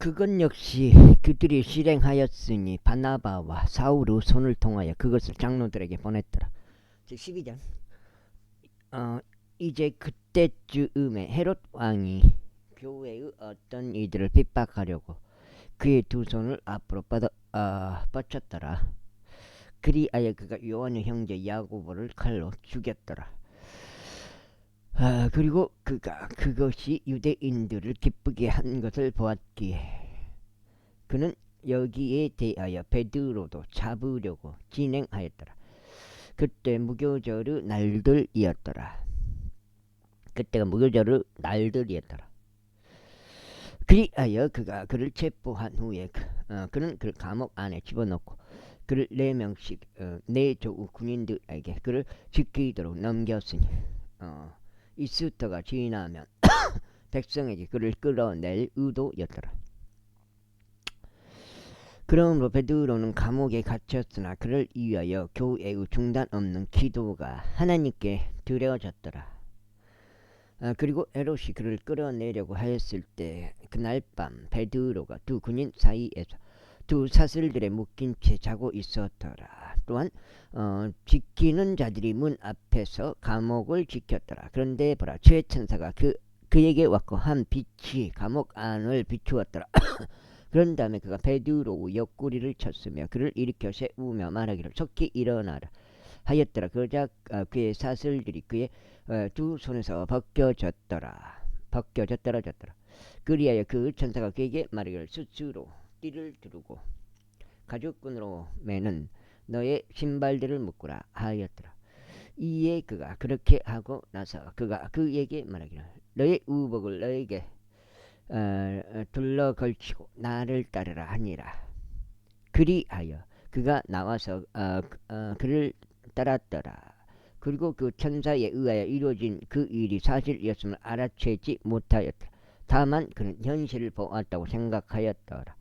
그것 역시 그들이 실행하였으니 바나바와 사울의 손을 통하여 그것을 장로들에게 보냈더라. 12장. 이제 그때쯤에 헤롯 왕이 교회의 어떤 이들을 핍박하려고 그의 두 손을 앞으로 뻗쳤더라. 그리하여 그가 요한의 형제 야고보를 칼로 죽였더라. 그리고 그가 그것이 유대인들을 기쁘게 한 것을 보았기에 그는 여기에 대하여 베드로도 잡으려고 진행하였더라. 그때 무교절의 날들이었더라. 그때가 무교절의 날들이었더라. 그리하여 그가 그를 체포한 후에 그는 그를 감옥 안에 집어넣고 그를 4명씩 내조 군인들에게 그를 지키도록 넘겼으니 이스터가 지나면 백성에게 그를 끌어낼 의도였더라. 그러므로 베드로는 감옥에 갇혔으나 그를 위하여 교회의 중단 없는 기도가 하나님께 드려졌더라. 그리고 헤롯이 그를 끌어내려고 하였을 때 그날 밤 베드로가 두 군인 사이에서 두 사슬들에 묶인 채 자고 있었더라. 또한 지키는 자들이 문 앞에서 감옥을 지켰더라. 그런데 보라, 주의 천사가 그에게 왔고 한 빛이 감옥 안을 비추었더라. 그런 다음에 그가 베드로의 옆구리를 쳤으며 그를 일으켜 세우며 말하기를 속히 일어나라 하였더라. 그러자 그의 사슬들이 그의 두 손에서 벗겨졌더라. 그리하여 그 천사가 그에게 말하기를 스스로 띠를 두르고 가죽끈으로 매는 너의 신발들을 묶으라 하였더라. 이에 그가 그렇게 하고 나서 그가 그에게 말하기를 너의 우복을 너에게 둘러 걸치고 나를 따르라 하니라. 그리하여 그가 나와서 그를 따랐더라. 그리고 그 천사에 의하여 이루어진 그 일이 사실이었음을 알아채지 못하였더라. 다만 그는 현실을 보았다고 생각하였더라.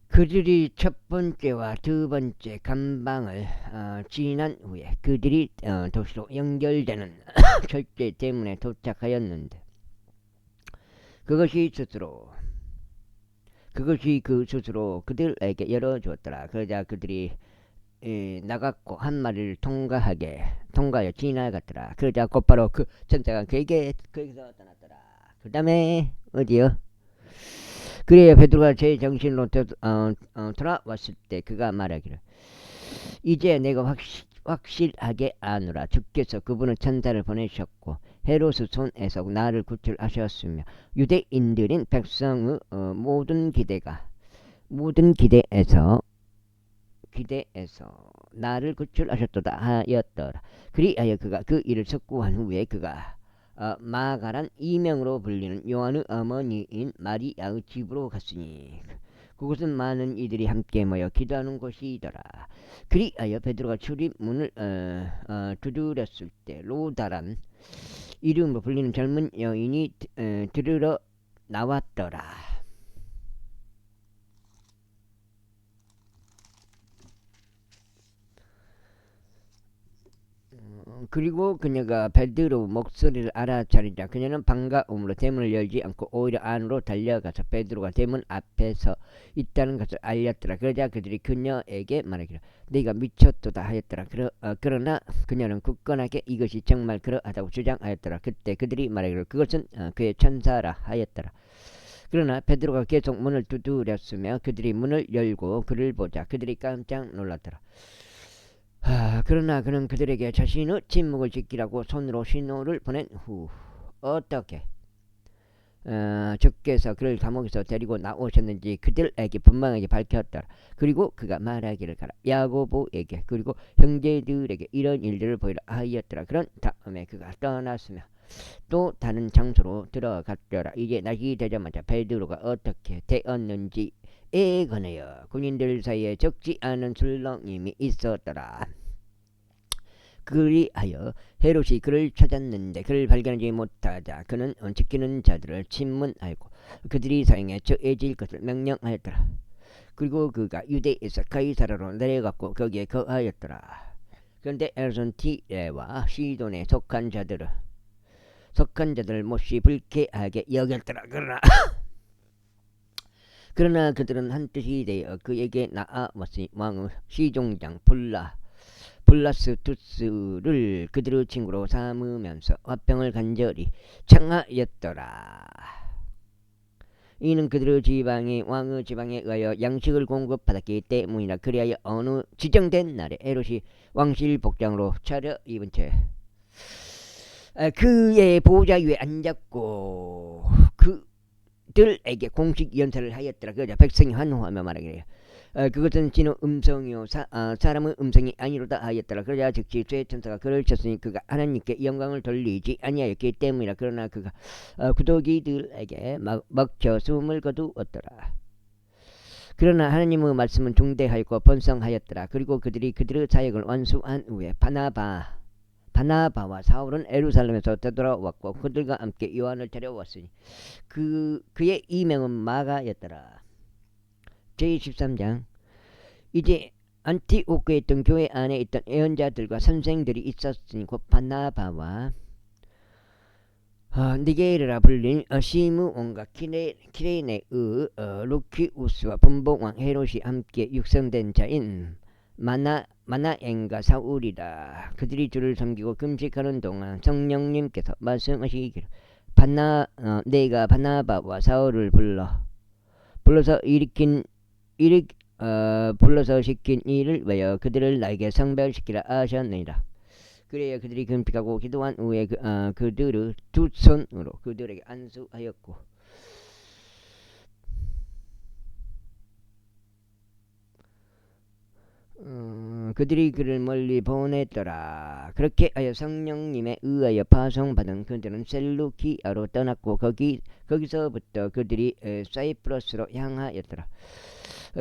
그들이 첫 번째와 두 번째 감방을 지난 후에 그들이 도시로 연결되는 철제 대문에 도착하였는데 그것이 그 스스로 그들에게 열어주었더라. 그러자 그들이 나갔고 한 마리를 통과하여 지나갔더라. 그러자 곧바로 그 천사가 거기서 떠났더라. 그 다음에 어디요? 그래야 베드로가 제 정신으로 돌아왔을 때 그가 말하기를 이제 내가 확실하게 아노라. 주께서 그분은 천사를 보내셨고 헤롯의 손에서 나를 구출하셨으며 유대인들인 백성의 모든 기대에서 나를 구출하셨도다 하였더라. 그리하여 그가 그 일을 석구한 후에 그가 마가란 이명으로 불리는 요한의 어머니인 마리아의 집으로 갔으니 그곳은 많은 이들이 함께 모여 기도하는 곳이더라. 그리하여 베드로가 출입문을 두드렸을 때 로다란 이름으로 불리는 젊은 여인이 들으러 나왔더라. 그리고 그녀가 베드로 목소리를 알아차리자 그녀는 반가움으로 대문을 열지 않고 오히려 안으로 달려가서 베드로가 대문 앞에 서 있다는 것을 알렸더라. 그러자 그들이 그녀에게 말하기를 네가 미쳤도다 하였더라. 그러나 그녀는 굳건하게 이것이 정말 그러하다고 주장하였더라. 그때 그들이 말하기를 그것은 그의 천사라 하였더라. 그러나 베드로가 계속 문을 두드렸으며 그들이 문을 열고 그를 보자 그들이 깜짝 놀랐더라. 그러나 그는 그들에게 자신의 침묵을 지키라고 손으로 신호를 보낸 후 어떻게 주께서 그를 감옥에서 데리고 나오셨는지 그들에게 분명하게 밝혔더라. 그리고 그가 말하기를 가라 야고보에게 그리고 형제들에게 이런 일들을 보이라 하였더라. 그런 다음에 그가 떠났으며 또 다른 장소로 들어갔더라. 이제 낮이 되자마자 베드로가 어떻게 되었는지에 관하여 군인들 사이에 적지 않은 술렁임이 있었더라. 그리하여 헤롯이 그를 찾았는데 그를 발견하지 못하자 그는 지키는 자들을 친문하고 그들이 사형에 처해질 것을 명령하였더라. 그리고 그가 유대에서 가이사라로 내려갔고 거기에 거하였더라. 그런데 에르손티레와 시돈에 속한 자들을 몹시 불쾌하게 여겼더라. 그러나 그러나 그들은 한뜻이 되어 그에게 나아왔으니 왕은 시종장 블라스투스를 그들의 친구로 삼으면서 화평을 간절히 청하였더라. 이는 그들의 지방이 왕의 지방에 의하여 양식을 공급받았기 때문이라. 그리하여 어느 지정된 날에 헤롯이 왕실 복장으로 차려입은 채 그의 보좌 위에 앉았고 그들에게 공식 연설을 하였더라. 그러자 백성이 환호하며 말하기를 그것은 진의 음성이요 사람의 음성이 아니로다 하였더라. 그러자 즉시 쇠 천사가 그를 쳤으니 그가 하나님께 영광을 돌리지 아니하였기 때문이라. 그러나 그가 구더기들에게 먹혀 숨을 거두었더라. 그러나 하나님의 말씀은 중대하였고 번성하였더라. 그리고 그들이 그들의 사역을 완수한 후에 바나바와 사울은 예루살렘에서 되돌아왔고 그들과 함께 요한을 데려왔으니 그의 이명은 마가였더라. 제13장. 이제 안티오크에 있던 교회 안에 있던 예언자들과 선생들이 있었으니 곧 바나바와 니게르라 불린 시므온과 키레네의 루키우스와 분봉왕 헤롯이 함께 육성된 자인 마나엔과 사울이다. 그들이 주를 섬기고 금식하는 동안 성령님께서 말씀하시기를 내가 바나바와 사울을 불러서 불러서 시킨 일을 위하여 그들을 나에게 성별시키라 하셨느니라. 그래야 그들이 금식하고 기도한 후에 그들을 두 손으로 그들에게 안수하였고 그들이 그를 멀리 보냈더라. 그렇게 하여 성령님에 의하여 파송받은 그들은 셀루키아로 떠났고 거기서부터 그들이 사이프러스로 향하였더라.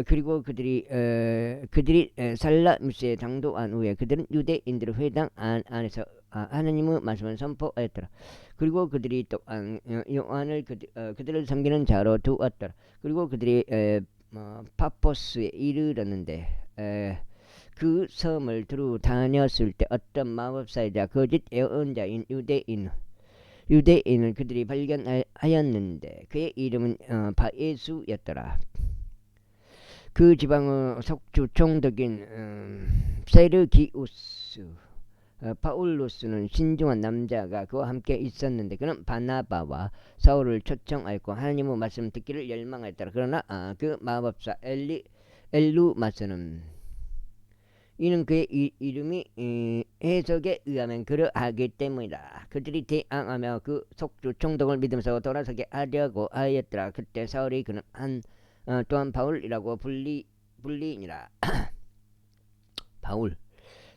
그리고 그들이 살라미스에 당도한 후에 그들은 유대인들의 회당 안에서 하나님의 말씀을 선포하였더라. 그리고 그들이 또한 요한을 그들을 섬기는 자로 두었더라. 그리고 그들이 파포스에 이르렀는데 그 섬을 두루 다녔을 때 어떤 마법사이자 거짓 예언자인 유대인을 그들이 발견하였는데 그의 이름은 바예수였더라. 그 지방의 속주 총독인 세르기우스 파울루스는 신중한 남자가 그와 함께 있었는데 그는 바나바와 사울을 초청하였고 하나님의 말씀 듣기를 열망하였더라. 그러나 그 마법사 엘루마스는 이는 그의 이름이 해석에 의하면 그러하기 때문이다. 그들이 대항하며 그 속주 총독을 믿으면서 돌아서게 하려고 하였더라. 그때 사울이 그는 또한 바울이라고 불리니라. 바울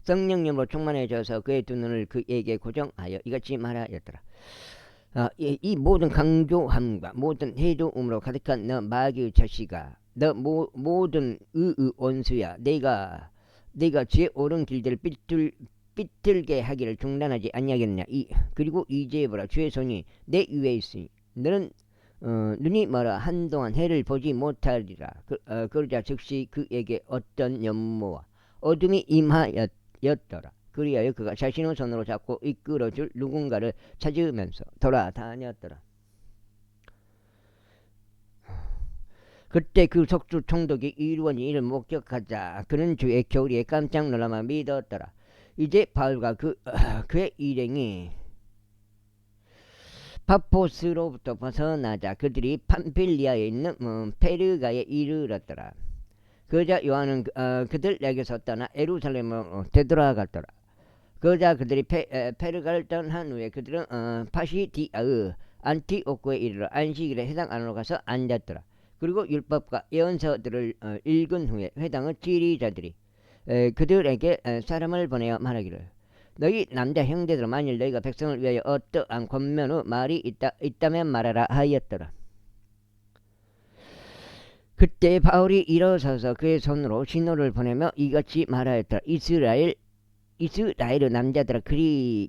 성령님으로 충만해져서 그의 두 눈을 그에게 고정하여 이같이 말하였더라. 이 모든 강조함과 모든 해도음으로 가득한 너 마귀의 자식아, 너 모든 원수야. 내가 지혜 옳은 길들을 삐뚤게 하기를 중단하지 아니하겠느냐. 그리고 이제 보라, 주의 손이 내 위에 있으니 너는 눈이 멀어 한동안 해를 보지 못하리라. 그러자 즉시 그에게 어떤 연모와 어둠이 임하였더라. 그리하여 그가 자신의 손으로 잡고 이끌어줄 누군가를 찾으면서 돌아다녔더라. 그때 그 속주 총독이 이루어진 일을 목격하자 그는 주의 교리에 깜짝 놀라며 믿었더라. 이제 바울과 그의 일행이 파포스로부터 벗어나자 그들이 팜필리아에 있는 페르가에 이르렀더라. 그러자 요한은 그들에게서 떠나 예루살렘으로 되돌아갔더라. 그러자 그들이 페르가를 떠난 후에 그들은 파시디아의 안티오크에 이르러 안식일에 회당 안으로 가서 앉았더라. 그리고 율법과 예언서들을 읽은 후에 회당의 지리자들이 그들에게 사람을 보내어 말하기를 너희 남자 형제들 만일 너희가 백성을 위하여 어떠한 권면의 말이 있다면 말하라 하였더라. 그때 바울이 일어서서 그의 손으로 신호를 보내며 이같이 말하였더라. 이스라엘의 남자들아,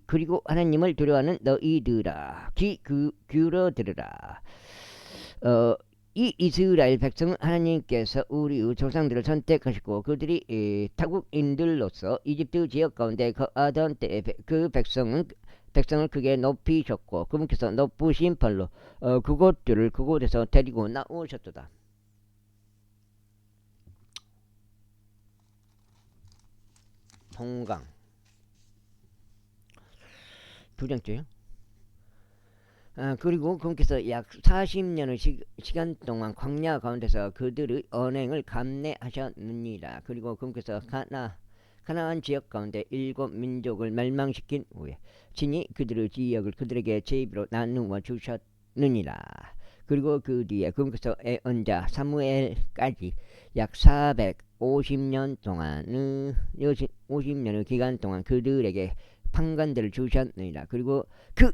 그리고 하나님을 두려워하는 너희들아, 귀 기울어 들으라. 이 이스라엘 백성은 하나님께서 우리의 조상들을 선택하시고 그들이 타국인들로서 이집트 지역 가운데 거하던 때에 그 백성을 크게 높이셨고 그분께서 높으신 팔로 그곳에서 데리고 나오셨도다. 송강. 두 번째요. 그리고 그분께서 약 40년의 시간 동안 광야 가운데서 그들의 언행을 감내하셨느니라. 그리고 그분께서 가나안 지역 가운데 7민족을 멸망시킨 후에 친히 그들의 지역을 그들에게 제비로 나누어 주셨느니라. 그리고 그 뒤에 그분께서 애언자 사무엘까지 약 450년 동안 50년의 기간 동안 그들에게 판관들을 주셨느니라. 그리고 그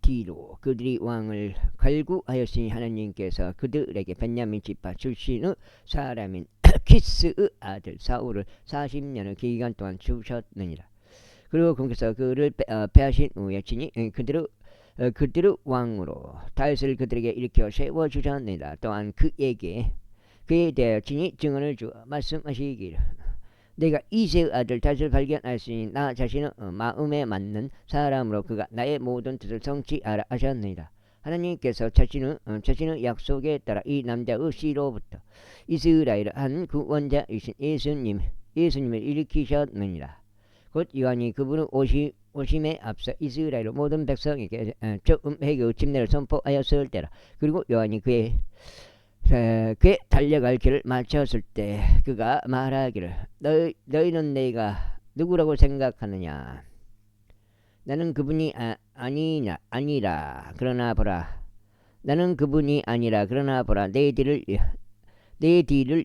뒤로 그들이 왕을 갈구하였으니 하나님께서 그들에게 베냐민 지파 출신의 사람인 키스의 아들 사울을 40년의 기간 동안 주셨느니라. 그리고 그분께서 그를 패하신 후에 친히 그들의 왕으로 다윗을 그들에게 일으켜 세워주셨느니라. 또한 그에 대하여 친히 증언을 주어 말씀하시기를 내가 이새의 아들 다윗을 발견하였으니 나 자신은 마음에 맞는 사람으로 그가 나의 모든 뜻을 성취하라 하셨느니라. 하나님께서 자신의 약속에 따라 이 남자의 씨로부터 이스라엘의 한 구원자이신 예수님을 일으키셨느니라. 곧 요한이 그분의 오심에 앞서 이스라엘 모든 백성에게 처음 회개의 침례를 선포하였을 때라. 그리고 요한이 그의 달려갈 길을 마쳤을 때 그가 말하기를 너희는 내가 누구라고 생각하느냐. 나는 그분이 아니라 그러나 보라. 나는 그분이 아니라 그러나 보라. 내 뒤를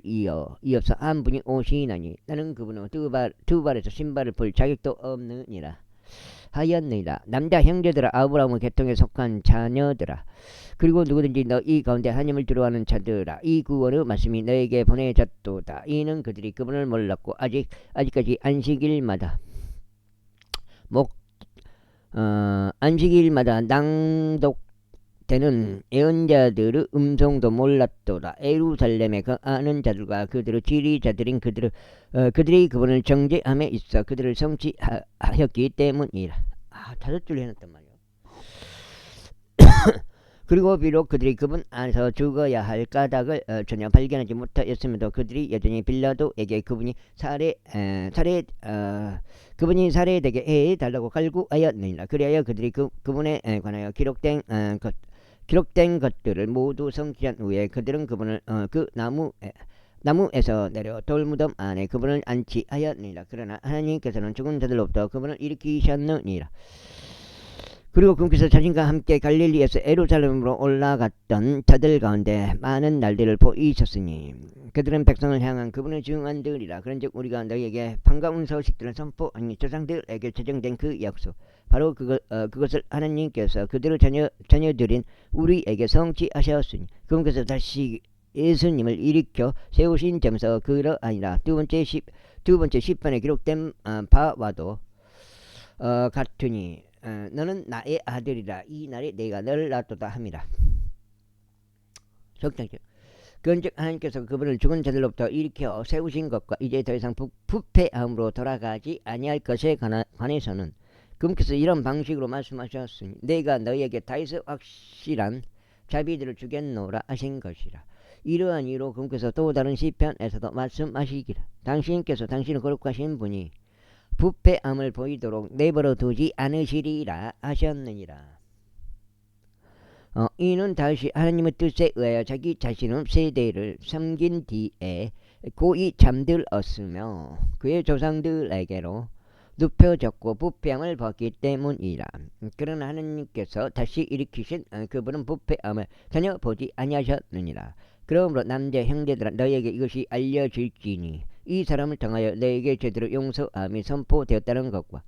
이어서 한 분이 오시나니 나는 그분은 두 발에서 신발을 볼 자격도 없느니라 하였느니라. 남자 형제들아, 아브라함의 계통에 속한 자녀들아, 그리고 누구든지 너희 가운데 하나님을 두려워하는 자들아, 이 구원의 말씀이 너에게 보내졌도다. 이는 그들이 그분을 몰랐고 아직까지 안식일마다 낭독되는 예언자들의 음성도 몰랐도다. 예루살렘에 거하는 자들과 그들의 지리자들인 그들이 그분을 정죄함에 있어 그들을 성취하였기 때문이라. 5줄 해놨단 말이야. 그리고 비록 그들이 그분 안에서 죽어야 할 까닭을 전혀 발견하지 못하였음에도 그들이 여전히 빌라도에게 그분이 살해되게 해달라고 갈구하였느니라. 그리하여 그들이 그분에 관하여 기록된 것들을 모두 성취한 후에 그들은 그분을 그 나무에서 내려 돌무덤 안에 그분을 안치하였느니라. 그러나 하나님께서는 죽은 자들로부터 그분을 일으키셨느니라. 그리고 그분께서 자신과 함께 갈릴리에서 예루살렘으로 올라갔던 자들 가운데 많은 날들을 보이셨으니 그들은 백성을 향한 그분의 증언들이라. 그런즉 우리가 너희에게 반가운 소식들을 선포하니 조상들에게 제정된 그 약속 바로 그것을 하나님께서 그들의 자녀들인 우리에게 성취하셨으니 그분께서 다시 예수님을 일으켜 세우신 점에서 그러하니라. 두 번째 시편에 기록된 바와도 같으니 너는 나의 아들이라 이 날에 내가 너를 낳았도다 함이라. 적당죠. 그런즉 하나님께서 그분을 죽은 자들로부터 일으켜 세우신 것과 이제 더 이상 부패함으로 돌아가지 아니할 것에 관해서는 그분께서 이런 방식으로 말씀하셨으니 내가 너희에게 다윗의 확실한 자비들을 주겠노라 하신 것이라. 이러한 이유로 그분께서 또 다른 시편에서도 말씀하시기를 당신께서 당신을 거룩하신 분이 부패함을 보이도록 내버려 두지 않으시리라 하셨느니라. 이는 다시 하나님의 뜻에 의하여 자기 자신의 세대를 섬긴 뒤에 고이 잠들었으며 그의 조상들에게로 눕혀졌고 부패함을 받기 때문이라. 그러나 하나님께서 다시 일으키신 그분은 부패함을 전혀 보지 아니하셨느니라. 그러므로 남자 형제들아, 너희에게 이것이 알려질지니 이 사람을 통하여 너희에게 제대로 용서함이 선포되었다는 것과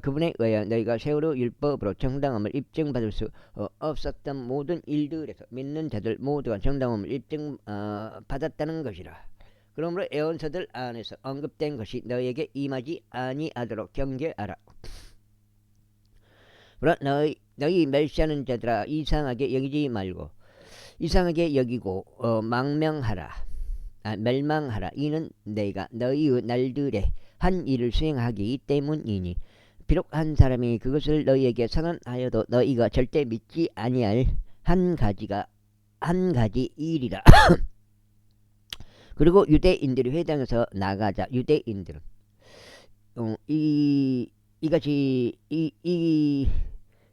그분에 의하여 너희가 세월의 율법으로 정당함을 입증받을 수 없었던 모든 일들에서 믿는 자들 모두가 정당함을 입증받았다는 것이라. 그러므로 예언서들 안에서 언급된 것이 너희에게 임하지 아니하도록 경계하라. 그러나 너희 멸시하는 자들아, 이상하게 여기고 멸망하라. 이는 내가 너희의 날들에 한 일을 수행하기 때문이니 비록 한 사람이 그것을 너희에게 선언하여도 너희가 절대 믿지 아니할 한 가지 일이라. 그리고 유대인들이 회당에서 나가자 유대인들은 이것이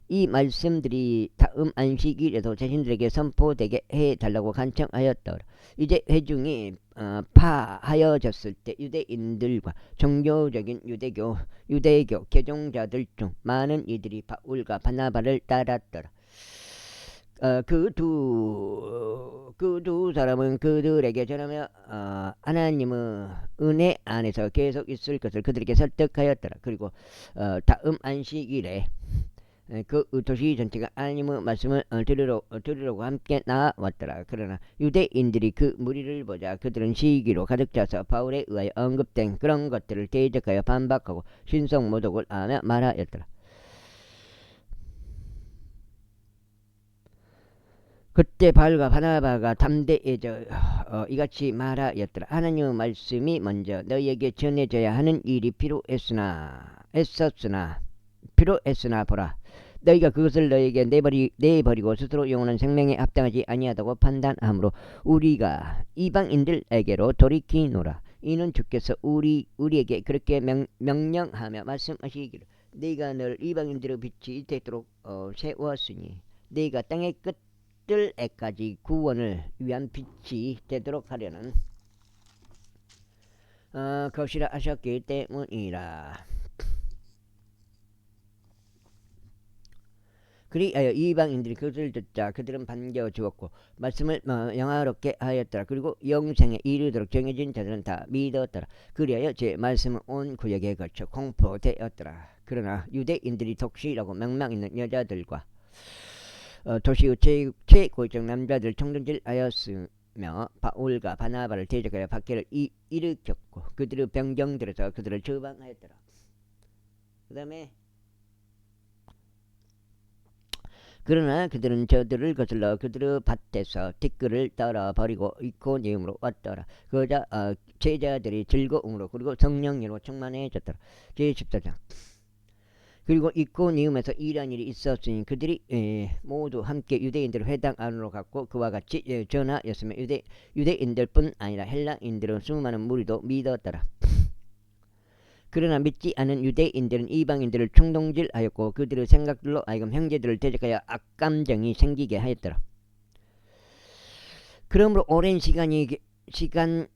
이 말씀들이 다음 안식일에도 자신들에게 선포되게 해달라고 간청하였더라. 이제 회중이 파하여졌을 때 유대인들과 종교적인 유대교 개종자들 중 많은 이들이 바울과 바나바를 따랐더라. 그 두 사람은 그들에게 전하며 하나님의 은혜 안에서 계속 있을 것을 그들에게 설득하였더라. 그리고 다음 안식일에 그 도시 전체가 하나님의 말씀을 들으려고 함께 나왔더라. 그러나 유대인들이 그 무리를 보자 그들은 시기로 가득 차서 바울에 의하여 언급된 그런 것들을 대적하여 반박하고 신성모독을 하며 말하였더라. 그때 바울과 바나바가 담대해져 이같이 말하였더라. 하나님의 말씀이 먼저 너희에게 전해져야 하는 일이 필요했으나 보라, 너희가 그것을 너희에게 내버리고 스스로 영원한 생명에 합당하지 아니하다고 판단하므로 우리가 이방인들에게로 돌이키노라. 이는 주께서 우리에게 그렇게 명령하며 말씀하시기를 네가 늘 이방인들의 빛이 되도록 세웠으니 네가 땅의 끝들에까지 구원을 위한 빛이 되도록 하려는 것이라 하셨기 때문이라. 그리하여 이방인들이 그것을 듣자 그들은 반겨 주었고 말씀을 영화롭게 하였더라. 그리고 영생에 이르도록 정해진 자들은 다 믿었더라. 그리하여 제 말씀은 온 구역에 걸쳐 공포되었더라. 그러나 유대인들이 독실하고 명망 있는 여자들과 도시의 최고위적 남자들 총동질하였으며 바울과 바나바를 대적하여 박해를 일으켰고 그들의 병정들에서 그들을 처방하였더라. 그 다음에 그러나 그들은 저들을 거슬러 그들의 밭에서 티끌을 떨어버리고 이코니움으로 왔더라. 그러자 제자들이 즐거움으로 그리고 성령으로 충만해졌더라. 제14장. 그리고 이코니움에서 일한 일이 있었으니 그들이 모두 함께 유대인들 회당 안으로 갔고 그와 같이 전하였으며 유대인들뿐 아니라 헬라인들은 수많은 무리도 믿었더라. 그러나 믿지 않은 유대인들은 이방인들을 충동질하였고 그들의 생각들로 하여금 형제들을 대적하여 악감정이 생기게 하였더라. 그러므로 오랜 시간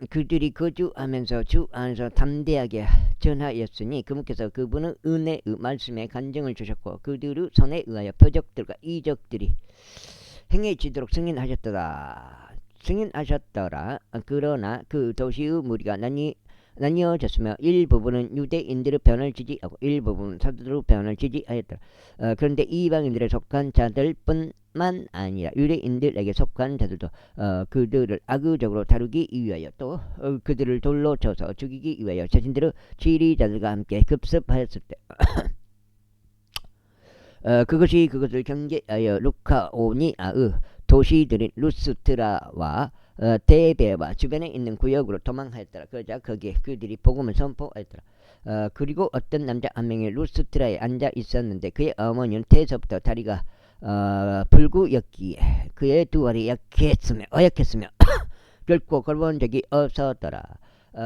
그들이 거주하면서 주 안에서 담대하게 전하였으니 그분께서 그분의 은혜의 말씀에 간증을 주셨고 그들의 손에 의하여 표적들과 이적들이 행해지도록 승인하셨더라. 그러나 그 도시의 무리가 나뉘어졌으며 일부분은 유대인들의 편을 지지하고 일부분은 사도들의 편을 지지하였더라. 그런데 이방인들에 속한 자들뿐만 아니라 유대인들에게 속한 자들도 그들을 악의적으로 다루기 위하여 또 그들을 돌로 쳐서 죽이기 위하여 자신들의 지리자들과 함께 급습하였을 때 그것을 경계하여 루카오니아의 도시들인 루스트라와 데베와 주변에 있는 구역으로 도망하였더라. 그러자 거기에 그들이 복음을 선포하였더라. 그리고 어떤 남자 한 명이 루스트라에 앉아 있었는데 그의 어머니는 태서부터 다리가 불구였기에 그의 두 발이 어약했으며 결코 걸어본 적이 없었더라.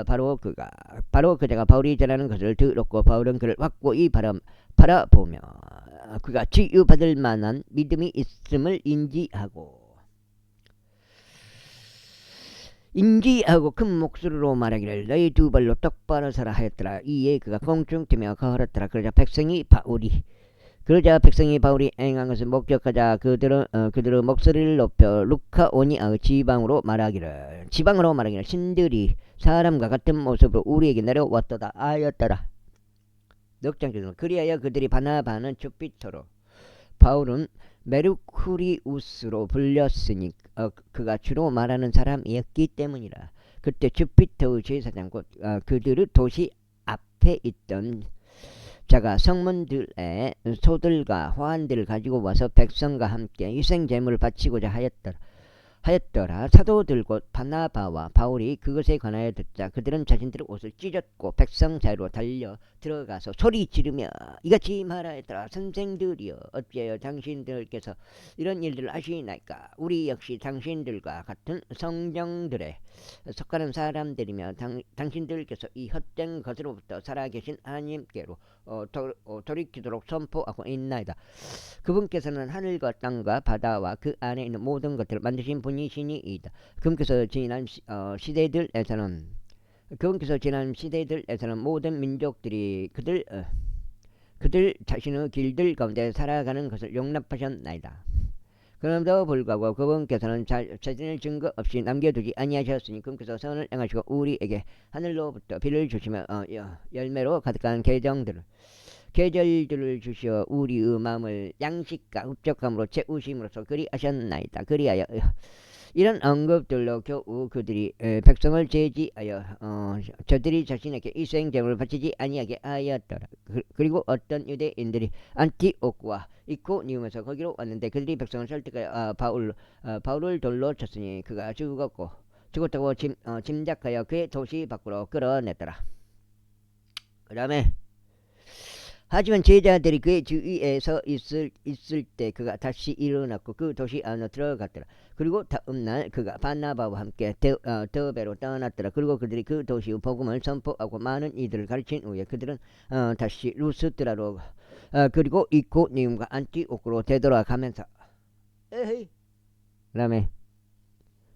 바로 그자가 바울이 전하는 것을 들었고 바울은 그를 확고히 바라보며 그가 치유받을 만한 믿음이 있음을 인지하고 큰 목소리로 말하기를 너희 두 발로 똑바로 서라 하였더라. 이에 그가 공중뛰며 걸었더라. 그러자 백성이 바울이 행한 것을 목격하자 그들의 목소리를 높여 루카오니아의 지방으로 말하기를 신들이 사람과 같은 모습으로 우리에게 내려왔도다 하였더라. 넉장주는 그리하여 그들이 바나바는 주피터로 바울은 메르쿠리우스로 불렸으니 그가 주로 말하는 사람이었기 때문이라. 그때 주피터의 제사장 곧 그들의 도시 앞에 있던 자가 성문들의 소들과 화환들을 가지고 와서 백성과 함께 희생제물을 바치고자 하였더라. 하였더라. 사도들 곧 바나바와 바울이 그것에 관하여 듣자 그들은 자신들의 옷을 찢었고 백성 사이로 달려 들어가서 소리 지르며 이같이 말하였더라. 선생들이여 어찌하여 당신들께서 이런 일들을 하시나이까. 우리 역시 당신들과 같은 성정들에 속하는 사람들이며 당신들께서 이 헛된 것으로부터 살아계신 하나님께로 돌이키도록 선포하고 있나이다. 그분께서는 하늘과 땅과 바다와 그 안에 있는 모든 것들을 만드신 분이시니이다. 그분께서 지난 시대들에서는 모든 민족들이 그들 자신의 길들 가운데 살아가는 것을 용납하셨나이다. 그럼에도 불구하고 그분께서는 자신의 증거 없이 남겨두지 아니하셨으니 그분께서 선을 행하시고 우리에게 하늘로부터 비를 주시며 열매로 가득한 계절들을 주시어 우리의 마음을 양식과 흡족함으로 채우심으로써 그리하셨나이다. 그리하여 이런 언급들로 겨우 그들이 백성을 제지하여 저들이 자신에게 희생제물을 바치지 아니하게 하였더라. 그리고 어떤 유대인들이 안티오크와 이코니움에서 거기로 왔는데 그들이 백성을 설득하여 바울을 돌로 쳤으니 그가 죽었다고 짐작하여 그의 도시 밖으로 끌어냈더라. 그 다음에 하지만 제자들이 그의 주위에 서 있을 때 그가 다시 일어났고 그 도시 안으로 들어갔더라. 그리고 다음날 그가 바나바와 함께 더베로 떠났더라. 그리고 그들이 그 도시의 복음을 선포하고 많은 이들을 가르친 후에 그들은 다시 루스드라로 그리고 이코니움과 안티오크로 되돌아가면서 그다음에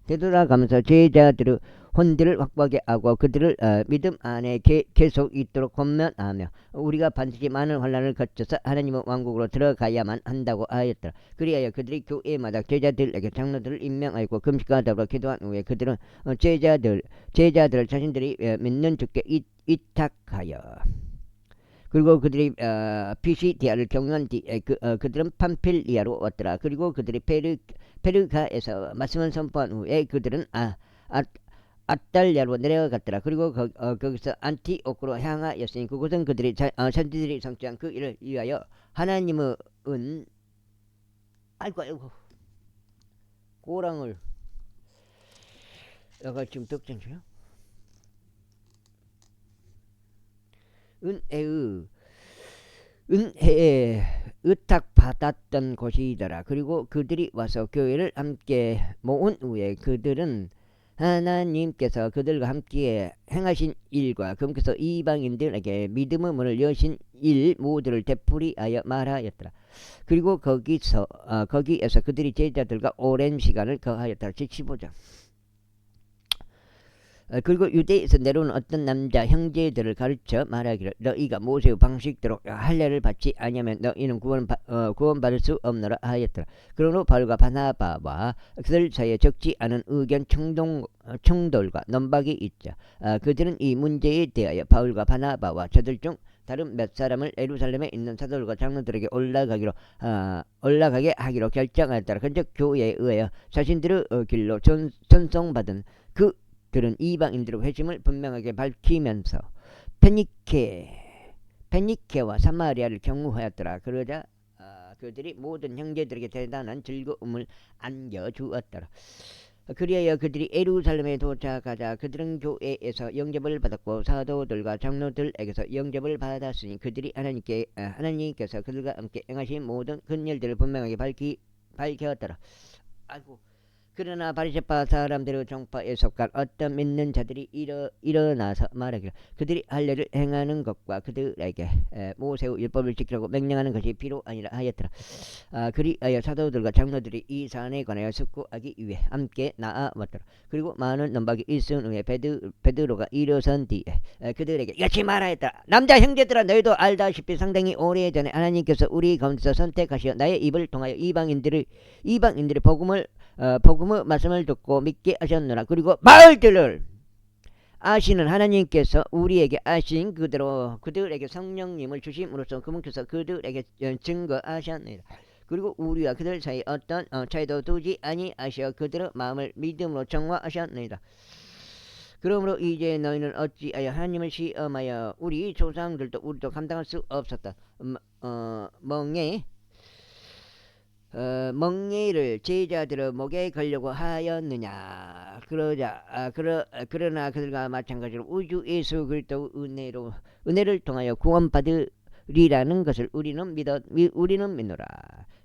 되돌아가면서 제자들의 혼들을 확보하게 하고 그들을 믿음 안에 계속 있도록 권면하며 우리가 반드시 많은 환난을 거쳐서 하나님의 왕국으로 들어가야만 한다고 하였더라. 그리하여 그들이 교회마다 제자들에게 장로들을 임명하였고 금식과 더불어 기도한 후에 그들은 제자들을 자신들이 믿는 주께 위탁하여 그리고 그들이 피시디아를 경유한 뒤 그들은 팜필리아로 왔더라. 그리고 그들이 페르가에서 말씀을 선포한 후에 그들은 아달랴로 내려갔더라. 그리고 거기서 안티오크로 향하였으니 그곳은 그들이 선지들이 성취한 그 일을 위하여 하나님의 아이고 고랑을 여가 지금 덕장 중이야. 은혜에 의탁받았던 곳이더라. 그리고 그들이 와서 교회를 함께 모은 후에 그들은 하나님께서 그들과 함께 행하신 일과 그분께서 이방인들에게 믿음의 문을 여신 일 모두를 되풀이하여 말하였더라. 그리고 거기에서 그들이 제자들과 오랜 시간을 거하였더라. 제15장. 그리고 유대에서 내려온 어떤 남자 형제들을 가르쳐 말하기를 너희가 모세의 방식대로 할례를 받지 아니하면 너희는 구원받을 수 없노라 하였더라. 그러므로 바울과 바나바와 그들 사이에 적지 않은 의견 충돌과 논박이 있자 그들은 이 문제에 대하여 바울과 바나바와 저들 중 다른 몇 사람을 예루살렘에 있는 사도들과 장로들에게 올라가게 하기로 결정하였더라. 근즉 교회에 의하여 자신들의 길로 전송받은 그들은 이방인들의 회심을 분명하게 밝히면서 페니케와 사마리아를 경유하였더라. 그러자 그들이 모든 형제들에게 대단한 즐거움을 안겨주었더라. 그리하여 그들이 예루살렘에 도착하자 그들은 교회에서 영접을 받았고 사도들과 장로들에게서 영접을 받았으니 그들이 하나님께서 그들과 함께 행하신 모든 큰 일들을 분명하게 밝혔더라. 아이고. 그러나 바리새파 사람들의 종파에 속한 어떤 믿는 자들이 일어나서 말하기를 그들이 할례를 행하는 것과 그들에게 모세의 율법을 지키라고 명령하는 것이 필요하니라 하였더라. 그리하여 사도들과 장로들이 이 사안에 관하여 숙고하기 위해 함께 나아왔더라. 그리고 많은 논박이 있은 후에 베드로가 일어선 뒤에 그들에게 이같이 말하였더라. 남자 형제들아 너희도 알다시피 상당히 오래전에 하나님께서 우리 가운데서 선택하시어 나의 입을 통하여 이방인들의 복음의 말씀을 듣고 믿게 하셨노라. 그리고 말들을 아시는 하나님께서 우리에게 아신 그대로 그들에게 성령님을 주심으로써 그분께서 그들에게 증거하셨느니라. 그리고 우리와 그들 사이 어떤 차이도 두지 아니하시어 그들의 마음을 믿음으로 정화하셨느니라. 그러므로 이제 너희는 어찌하여 하나님을 시험하여 우리 조상들도 우리도 감당할 수 없었다. 멍에 멍에를 제자들의 목에 걸려고 하였느냐. 그러나 그들과 마찬가지로 우주 예수 그리스도 은혜를 통하여 구원받으리라는 것을 우리는 믿노라.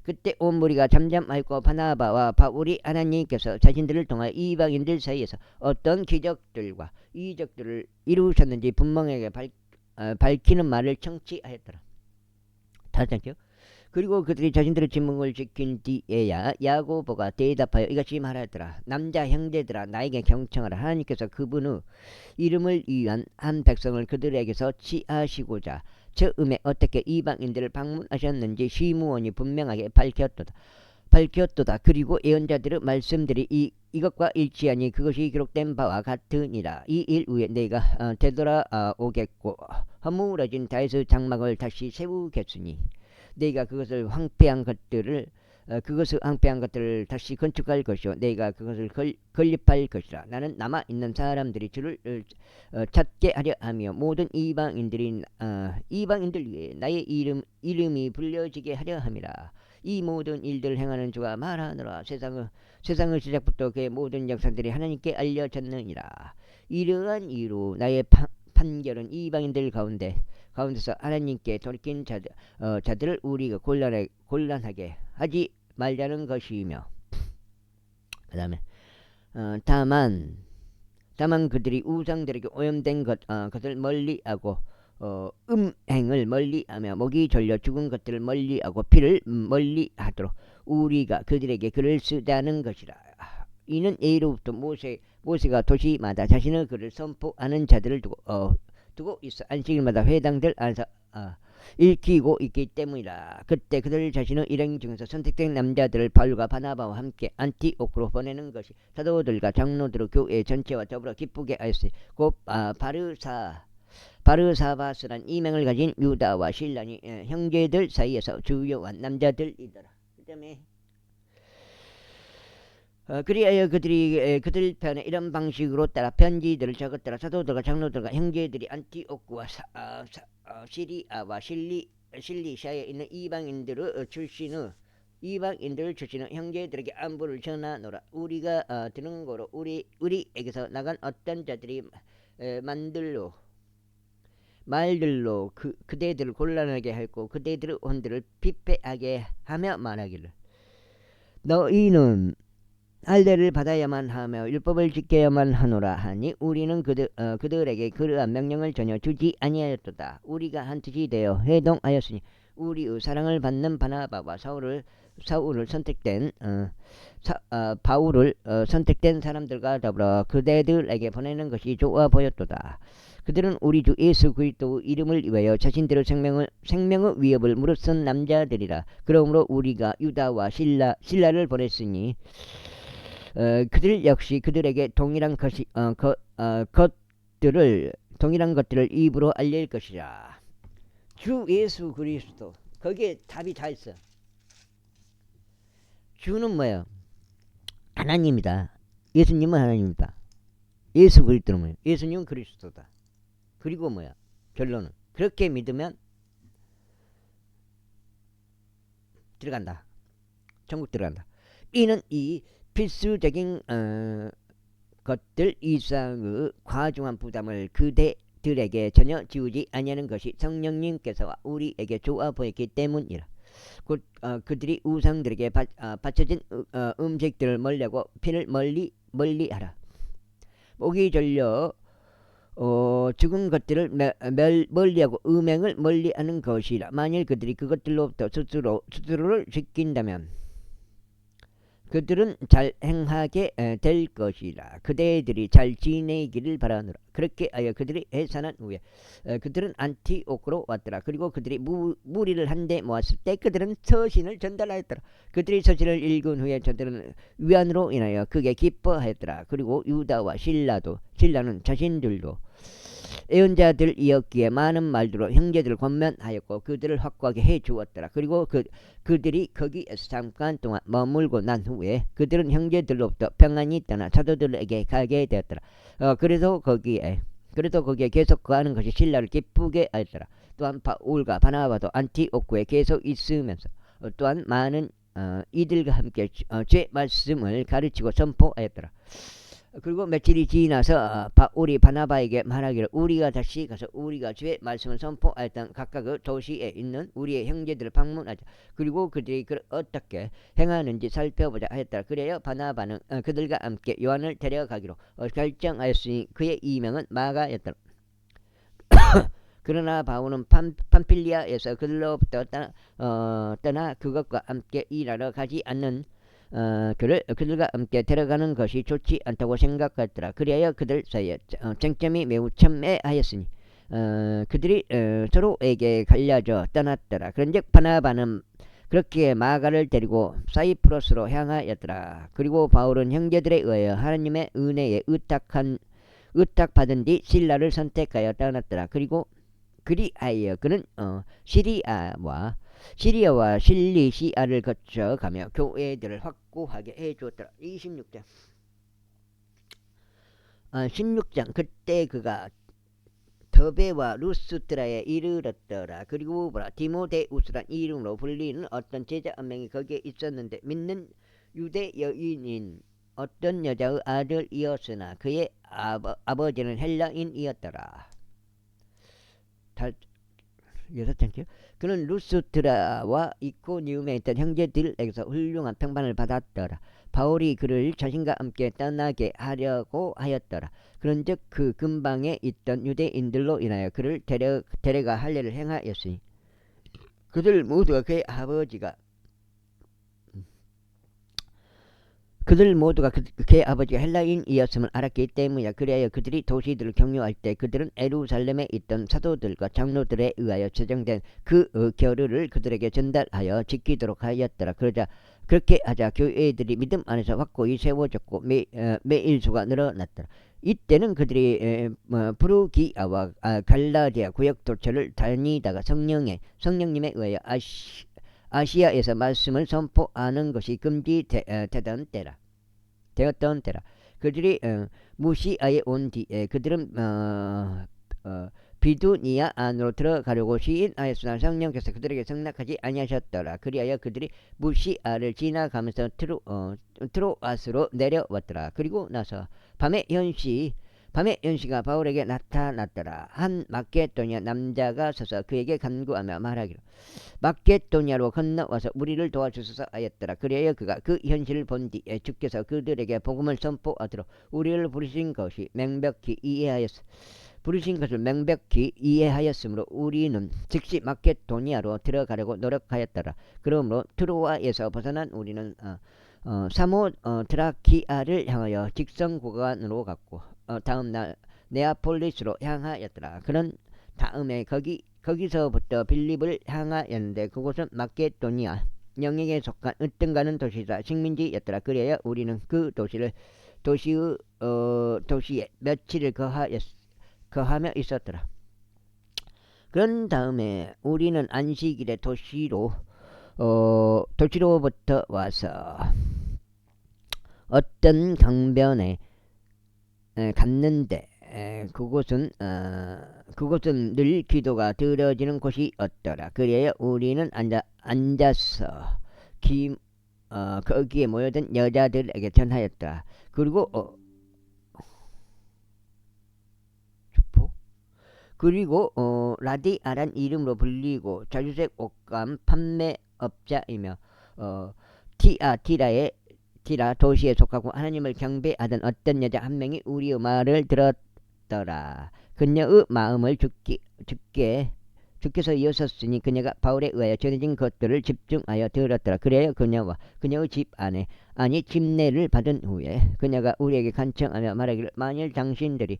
그때 온 무리가 잠잠하였고 바나바와 바울이 하나님께서 자신들을 통하여 이방인들 사이에서 어떤 기적들과 이적들을 이루셨는지 분명하게 밝히는 말을 청취하였더라. 다시 할게요. 그리고 그들이 자신들의 지명을 지킨 뒤에야 야고보가 대답하여 이같이 말하였더라. 남자 형제들아, 나에게 경청하라. 하나님께서 그분의 이름을 위한 한 백성을 그들에게서 취하시고자 처음에 어떻게 이방인들을 방문하셨는지 시므온이 분명하게 밝혔도다. 그리고 예언자들의 말씀들이 이것과 일치하니 그것이 기록된 바와 같으니라. 이 일 후에 내가 되돌아오겠고 허물어진 다윗의 장막을 다시 세우겠으니 내가 그것을 황폐한 것들을 다시 건축할 것이요 내가 그것을 건립할 것이라. 나는 남아 있는 사람들이 주를 찾게 하려 하며 모든 이방인들 위에 나의 이름이 불려지게 하려 함이라. 이 모든 일들을 행하는 주가 말하노라. 세상의 시작부터 그의 모든 역사들이 하나님께 알려졌느니라. 이러한 이유로 나의 판결은 이방인들 가운데서 하나님께 돌이킨 자들을 우리가 곤란하게 하지 말자는 것이며, 그 다음에 다만 그들이 우상들에게 오염된 것을 멀리하고 음행을 멀리하며 목이 졸려 죽은 것들을 멀리하고 피를 멀리하도록 우리가 그들에게 글을 쓰자는 것이라. 이는 예로부터 모세가 도시마다 자신의 글을 선포하는 자들을 두고 있어 안식일마다 회당들 안에서 읽히고 있기 때문이라. 그때 그들 자신의 일행 중에서 선택된 남자들을 바울과 바나바와 함께 안티오크로 보내는 것이 사도들과 장로들의 교회 전체와 더불어 기쁘게 하였으니 곧 바르사바스란 이명을 가진 유다와 실란이 형제들 사이에서 주요한 남자들이더라. 그 다음에 그리하여 그들이 그들 편에 이런 방식으로 따라 편지들을 적었더라. 사도들과 장로들과 형제들이 안티오크와 시리아와 실리샤에 있는 이방인들을 출신의 형제들에게 안부를 전하노라. 우리가 들은 거로 우리에게서 나간 어떤 자들이 말들로 그대들을 곤란하게 하고 그대들의 혼들을 피폐하게 하며 말하기를 너희는 할례를 받아야만 하며 율법을 지켜야만 하노라 하니 우리는 그들에게 그러한 명령을 전혀 주지 아니하였도다. 우리가 한 뜻이 되어 회동하였으니 우리의 사랑을 받는 바나바와 바울을 선택된 사람들과 더불어 그대들에게 보내는 것이 좋아 보였도다. 그들은 우리 주 예수 그리스도 이름을 위하여 자신들의 생명의 위협을 무릅쓴 남자들이라. 그러므로 우리가 유다와 실라를 보냈으니 그들 역시 그들에게 동일한 것들을 입으로 알릴 것이라. 주 예수 그리스도, 거기에 답이 다 있어. 주는 뭐예요? 하나님이다. 예수님은 하나님이다. 예수 그리스도는 뭐예요? 예수님은 그리스도다. 그리고 뭐야? 결론은 그렇게 믿으면 들어간다. 천국 들어간다. 이는 이 필수적인 것들 이상의 과중한 부담을 그대들에게 전혀 지우지 아니하는 것이 성령님께서 우리에게 좋아 보였기 때문이라. 곧 그들이 우상들에게 바쳐진 음식들을 멀리하고 피를 멀리하라. 목이 졸려 죽은 것들을 멀리하고 음행을 멀리하는 것이라. 만일 그들이 그것들로부터 스스로를 지킨다면 그들은 잘 행하게 될 것이라. 그대들이 잘 지내기를 바라노라. 그렇게 하여 그들이 해산한 후에 그들은 안티오크로 왔더라. 그리고 그들이 무리를 한데 모았을 때 그들은 서신을 전달하였더라. 그들이 서신을 읽은 후에 저들은 위안으로 인하여 크게 기뻐하였더라. 그리고 유다와 신라는 자신들도 예언자들이었기에 많은 말들로 형제들을 권면하였고 그들을 확고하게 해주었더라. 그리고 그들이 거기에서 잠깐 동안 머물고 난 후에 그들은 형제들로부터 평안히 떠나 사도들에게 가게 되었더라. 그래도 거기에 계속 거하는 것이 신라를 기쁘게 하였더라. 또한 바울과 바나바도 안티오크에 계속 있으면서 또한 많은 이들과 함께 죄 말씀을 가르치고 선포하였더라. 그리고 며칠이 지나서 바울이 바나바에게 말하기를 우리가 다시 가서 우리가 주의 말씀을 선포하였던 각각의 도시에 있는 우리의 형제들을 방문하자. 그리고 그들이 어떻게 행하는지 살펴보자 하였더라. 그래야 바나바는 그들과 함께 요한을 데려가기로 결정하였으니 그의 이명은 마가였더라. 그러나 바울은 팜필리아에서 그들로부터 떠나 그것과 함께 일하러 가지 않는 그들과 함께 데려가는 것이 좋지 않다고 생각하더라. 그리하여 그들 사이에 쟁점이 매우 첨예하였으니 그들이 서로에게 갈려져 떠났더라. 그런즉 바나바는 그렇게 마가를 데리고 사이프러스로 향하였더라. 그리고 바울은 형제들에 의하여 하나님의 은혜에 의탁받은 뒤 신라를 선택하여 떠났더라. 그리하여 그는 시리아와 실리시아를 거쳐가며 교회들을 확고하게 해주었더라. 26장 16장 그때 그가 더베와 루스트라에 이르렀더라. 그리고 디모데우스란 이름으로 불리는 어떤 제자 한 명이 거기에 있었는데 믿는 유대 여인인 어떤 여자의 아들이었으나 그의 아버지는 헬라인이었더라. 6장이요. 그는 루스트라와 이코니움에 있던 형제들에게서 훌륭한 평판을 받았더라. 바울이 그를 자신과 함께 떠나게 하려고 하였더라. 그런즉 그 근방에 있던 유대인들로 인하여 그를 데려가 할례를 행하였으니 그들 모두가 그의 아버지가 헬라인이었음을 알았기 때문이야. 그리하여 그들이 도시들을 경유할 때 그들은 예루살렘에 있던 사도들과 장로들에 의하여 제정된 그 결의를 그들에게 전달하여 지키도록 하였더라. 그렇게 하자 교회들이 믿음 안에서 확고히 세워졌고 매일 수가 늘어났더라. 이때는 그들이 프루기아와 갈라디아 구역 도처를 다니다가 성령님에 의하여 아시아에서 말씀을 선포하는 것이 금지되었던 때라. 그들이 무시아에 온 뒤에 그들은 비두니아 안으로 들어가려고 시인하였으나 성령께서 그들에게 승낙하지 아니하셨더라. 그리하여 그들이 무시아를 지나가면서 트로아스로 내려왔더라. 그리고 나서 밤에 현시가 바울에게 나타났더라. 한 마케도니아 남자가 서서 그에게 간구하며 말하기로 마케도니아로 건너와서 우리를 도와주소서 하였더라. 그리하여 그가 그 현실을 본 뒤에 주께서 그들에게 복음을 선포하도록 우리를 부르신 것을 명백히 이해하였으므로 우리는 즉시 마케도니아로 들어가려고 노력하였더라. 그러므로 트로아에서 벗어난 우리는 사모드라키아를 향하여 직선 구간으로 갔고 다음 날 네아폴리스로 향하였더라. 그런 다음에 거기서부터 빌립을 향하였는데 그곳은 마케도니아 영역에 속한 으뜸가는 도시다 식민지였더라. 그래야 우리는 그 도시에 며칠을 거하며 있었더라. 그런 다음에 우리는 안식일에 도시로부터 와서 어떤 강변에 갔는데 그곳은 늘 기도가 드려지는 곳이었더라. 그래야 우리는 앉아서 거기에 모여든 여자들에게 전하였다. 그리고 라디아란 이름으로 불리고 자주색 옷감 판매업자이며 티라 도시에 속하고 하나님을 경배하던 어떤 여자 한 명이 우리의 말을 들었더라. 그녀의 마음을 주께서 이었으니 그녀가 바울에 의하여 전해진 것들을 집중하여 들었더라. 그래야 그녀와 그녀의 집 안에 집례를 받은 후에 그녀가 우리에게 간청하며 말하기를 만일 당신들이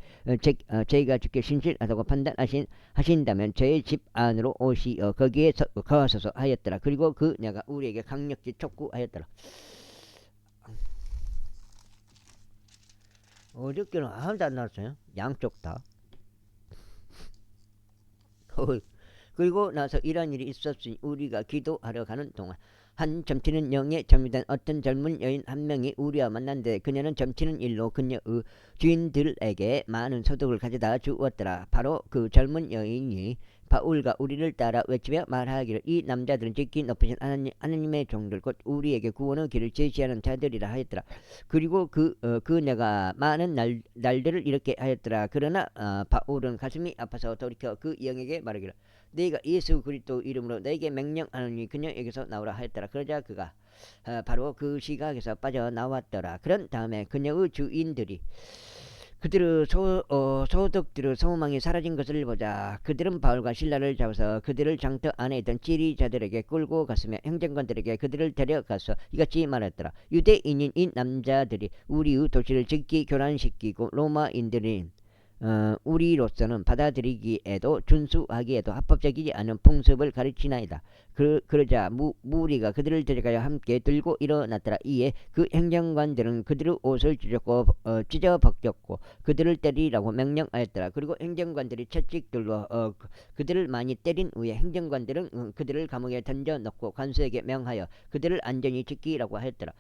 저희가 주께 신실하다고 판단하신다면 저희 집 안으로 오시어 거기에 거하소서 하였더라. 그리고 그녀가 우리에게 강력히 촉구하였더라. 어저께는 아무도 안 나왔어요. 양쪽 다. 그리고 나서 이런 일이 있었으니 우리가 기도하러 가는 동안 한 점치는 영에 점유된 어떤 젊은 여인 한 명이 우리와 만난데 그녀는 점치는 일로 그녀의 주인들에게 많은 소득을 가져다 주었더라. 바로 그 젊은 여인이 바울과 우리를 따라 외치며 말하기를 이 남자들은 지극히 높으신 하나님의 종들 곧 우리에게 구원의 길을 제시하는 자들이라 하였더라. 그리고 그 내가 많은 날들을 이렇게 하였더라. 그러나 바울은 가슴이 아파서 돌이켜 그 영에게 말하기를 네가 예수 그리스도 이름으로 내게 명령하노니 그녀에게서 나오라 하였더라. 그러자 그가 바로 그 시각에서 빠져나왔더라. 그런 다음에 그녀의 주인들이 그들의 소득들의 소망이 사라진 것을 보자 그들은 바울과 실라를 잡아서 그들을 장터 안에 있던 지리자들에게 끌고 갔으며 행정관들에게 그들을 데려가서 이같이 말했더라. 유대인인 이 남자들이 우리의 도시를 즉기 교란시키고 로마인들인 우리로서는 받아들이기에도 준수하기에도 합법적이지 않은 풍습을 가르치나이다. 그러자 무리가 그들을 데려가여 함께 들고 일어났더라. 이에 그 행정관들은 그들의 옷을 찢어 벗겼고 그들을 때리라고 명령하였더라. 그리고 행정관들이 채찍들로 그들을 많이 때린 후에 행정관들은 그들을 감옥에 던져 넣고 관수에게 명하여 그들을 안전히 지키라고 하였더라.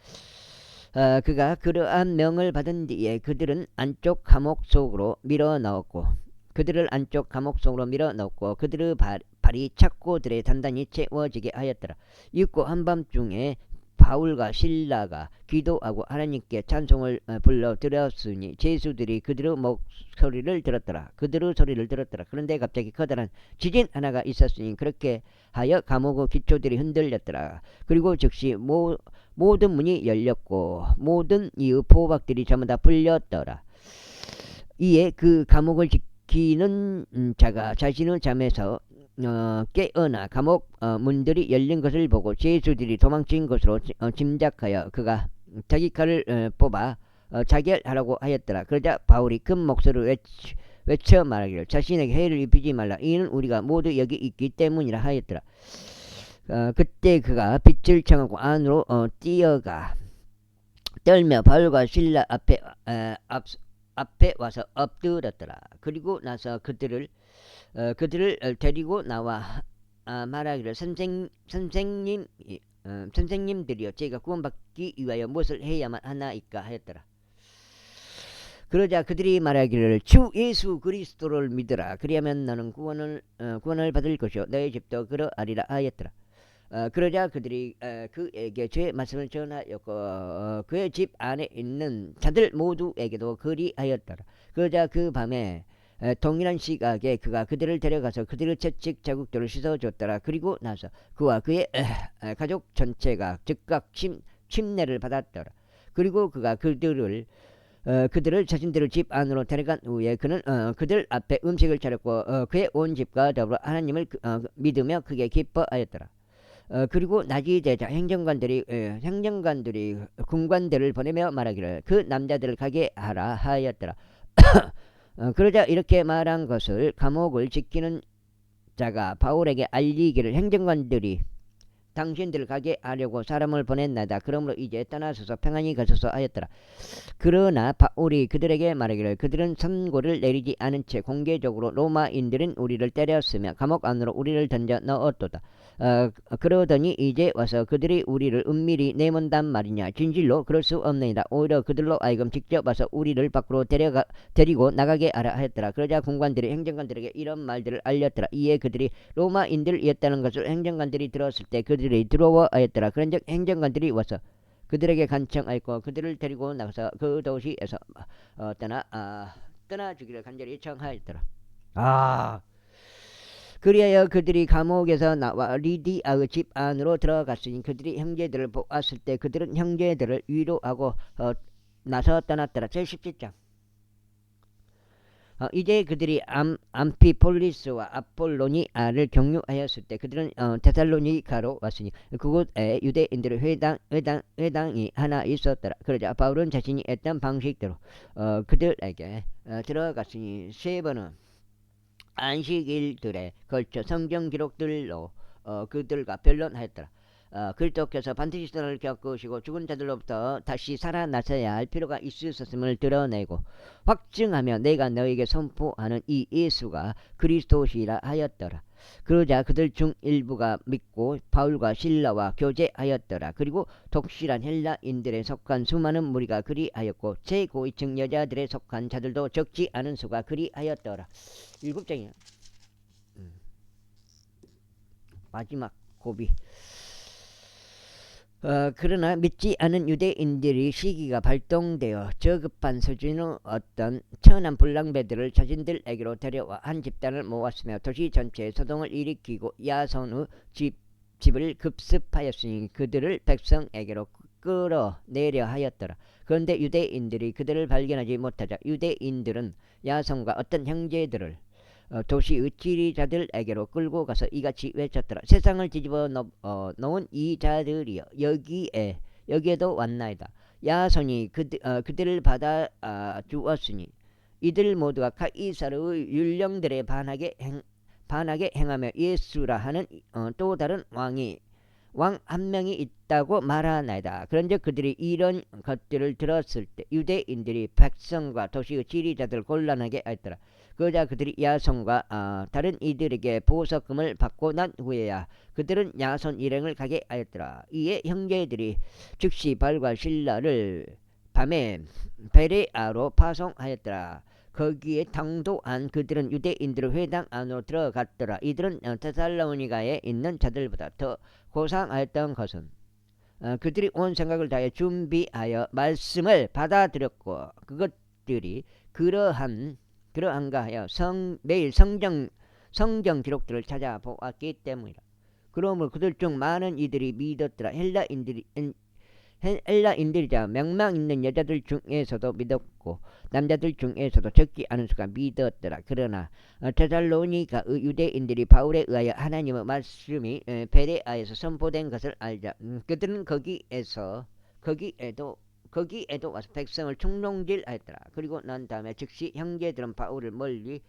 그가 그러한 명을 받은 뒤에 그들을 안쪽 감옥 속으로 밀어넣었고 그들의 발이 착고들에 단단히 채워지게 하였더라. 이윽고 한밤중에 바울과 실라가 기도하고 하나님께 찬송을 불러 드렸으니 제수들이 그들의 소리를 들었더라. 그런데 갑자기 커다란 지진 하나가 있었으니 그렇게 하여 감옥의 기초들이 흔들렸더라. 그리고 즉시 모든 문이 열렸고 모든 이의 포박들이 전부 다 풀렸더라. 이에 그 감옥을 지키는 자가 자신의 잠에서 깨어나 감옥 문들이 열린 것을 보고 제수들이 도망친 것으로 짐작하여 그가 자기 칼을 뽑아 자결하라고 하였더라. 그러자 바울이 큰 목소리로 외쳐 말하기를 자신에게 해를 입히지 말라. 이는 우리가 모두 여기 있기 때문이라 하였더라. 그때 그가 빛을 청하고 안으로 뛰어가 떨며 바울과 실라 앞에 와서 엎드렸더라. 그리고 나서 그들을 데리고 나와 말하기를 선생님들이여 제가 구원받기 위하여 무엇을 해야만 하나이까 하였더라. 그러자 그들이 말하기를 주 예수 그리스도를 믿으라. 그리하면 너는 구원을 받을 것이요 너의 집도 그러하리라 하였더라. 그러자 그들이 그에게 주의 말씀을 전하였고 그의 집 안에 있는 자들 모두에게도 그리하였더라. 그러자 그 밤에 동일한 시각에 그가 그들을 데려가서 그들의 채찍 자국들을 씻어줬더라. 그리고 나서 그와 그의 가족 전체가 즉각 침례를 받았더라. 그리고 그가 그들을 자신들의 집 안으로 데려간 후에 그는 그들 앞에 음식을 차렸고 그의 온 집과 더불어 하나님을 믿으며 크게 기뻐하였더라. 그리고 낮이 되자 행정관들이 군관들을 보내며 말하기를 그 남자들을 가게 하라 하였더라. 그러자 이렇게 말한 것을 감옥을 지키는 자가 바울에게 알리기를 행정관들이 당신들을 가게 하려고 사람을 보냈나이다. 그러므로 이제 떠나소서 평안히 가소서 하였더라. 그러나 바울이 그들에게 말하기를 그들은 선고를 내리지 않은 채 공개적으로 로마인들은 우리를 때렸으며 감옥 안으로 우리를 던져 넣었도다. 그러더니 이제 와서 그들이 우리를 은밀히 내몬단 말이냐. 진실로 그럴 수 없느니라. 오히려 그들로 하여금 직접 와서 우리를 밖으로 데리고 나가게 하라 하였더라. 그러자 군관들이 행정관들에게 이런 말들을 알렸더라. 이에 그들이 로마인들이었다는 것을 행정관들이 들었을 때 그들이 두려워하였더라. 그런즉 행정관들이 와서 그들에게 간청하였고 그들을 데리고 나가서 그 도시에서 떠나주기를 간절히 청하였더라. 그리하여 그들이 감옥에서 나와 리디아의 집 안으로 들어갔으니 그들이 형제들을 보았을 때 그들은 형제들을 위로하고 나서 떠났더라. 제17장. 이제 그들이 암피폴리스와 아폴로니아를 경유하였을 때 그들은 데살로니가로 왔으니 그곳에 유대인들의 회당이 하나 있었더라. 그러자 바울은 자신이 했던 방식대로 그들에게 들어갔으니 세 번은 안식일들에 걸쳐 성경 기록들로 그들과 변론하였더라. 그리스도께서 반드시 시련을 겪으시고 죽은 자들로부터 다시 살아나셔야 할 필요가 있으셨음을 드러내고 확증하며 내가 너에게 선포하는 이 예수가 그리스도시라 하였더라. 그러자 그들 중 일부가 믿고 바울과 실라와 교제하였더라. 그리고 독실한 헬라인들에 속한 수많은 무리가 그리하였고 최고위층 여자들에 속한 자들도 적지 않은 수가 그리하였더라. 7장이야. 마지막 고비. 그러나 믿지 않은 유대인들이 시기가 발동되어 저급한 수준의 어떤 천한 불량배들을 자신들에게로 데려와 한 집단을 모았으며 도시 전체에 소동을 일으키고 야손의 집을 급습하였으니 그들을 백성에게로 끌어내려 하였더라. 그런데 유대인들이 그들을 발견하지 못하자 유대인들은 야손과 어떤 형제들을 도시의 지리자들에게로 끌고 가서 이같이 외쳤더라. 세상을 뒤집어 놓은 이 자들이여 여기에도 왔나이다. 야손이 그들을 받아 주었으니 이들 모두가 카이사르의 율령들에 반하게 행하며 예수라 하는 또 다른 왕 한 명이 있다고 말하나이다. 그런즉 그들이 이런 것들을 들었을 때 유대인들이 백성과 도시의 지리자들을 곤란하게 하였더라. 그러자 그들이 야손과 다른 이들에게 보석금을 받고 난 후에야 그들은 야손 일행을 가게 하였더라. 이에 형제들이 즉시 발과 신라를 밤에 베레아로 파송하였더라. 거기에 당도한 그들은 유대인들의 회당 안으로 들어갔더라. 이들은 데살로니가에 있는 자들보다 더 고상하였던 것은 그들이 온 생각을 다해 준비하여 말씀을 받아들였고 그것들이 그러한가 하여 매일 성경 기록들을 찾아보았기 때문이라. 그러므로 그들 중 많은 이들이 믿었더라. 헬라인들이자 명망 있는 여자들 중에서도 믿었고 남자들 중에서도 적지 않은 수가 믿었더라. 그러나 데살로니가의 유대인들이 바울에 의하여 하나님의 말씀이 베레아에서 선포된 것을 알자 그들은 거기에도 와서 백성을 총롱질하였더라. 그리고 난 다음에 즉시 형제들은 바울을 멀리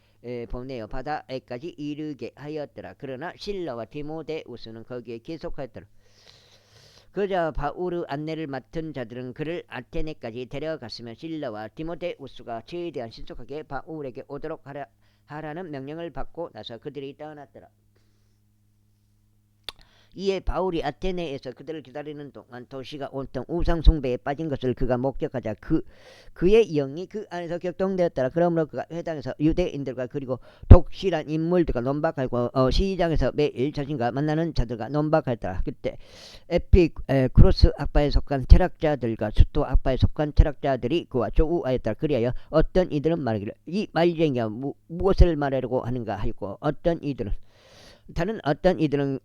보내어 바다에까지 이르게 하였더라. 그러나 실라와 디모데우스는 거기에 계속하였더라. 그러자 바울의 안내를 맡은 자들은 그를 아테네까지 데려갔으며 실라와 디모데우스가 최대한 신속하게 바울에게 오도록 하라는 명령을 받고 나서 그들이 떠났더라. 이에 바울이 아테네에서 그들을 기다리는 동안 도시가 온통 우상 숭배에 빠진 것을 그가 목격하자 그의 영이 그 안에서 격동되었더라. 그러므로 그가 회당에서 유대인들과 그리고 독실한 인물들과 논박하고 시장에서 매일 자신과 만나는 자들과 논박하였더라. 그때 에피쿠로스 학파에 속한 철학자들과 수토 학파에 속한 철학자들이 그와 조우하였더라. 그리하여 어떤 이들은 말하기를 이 말쟁이가 무엇을 말하려고 하는가 하였고 다른 어떤 이들은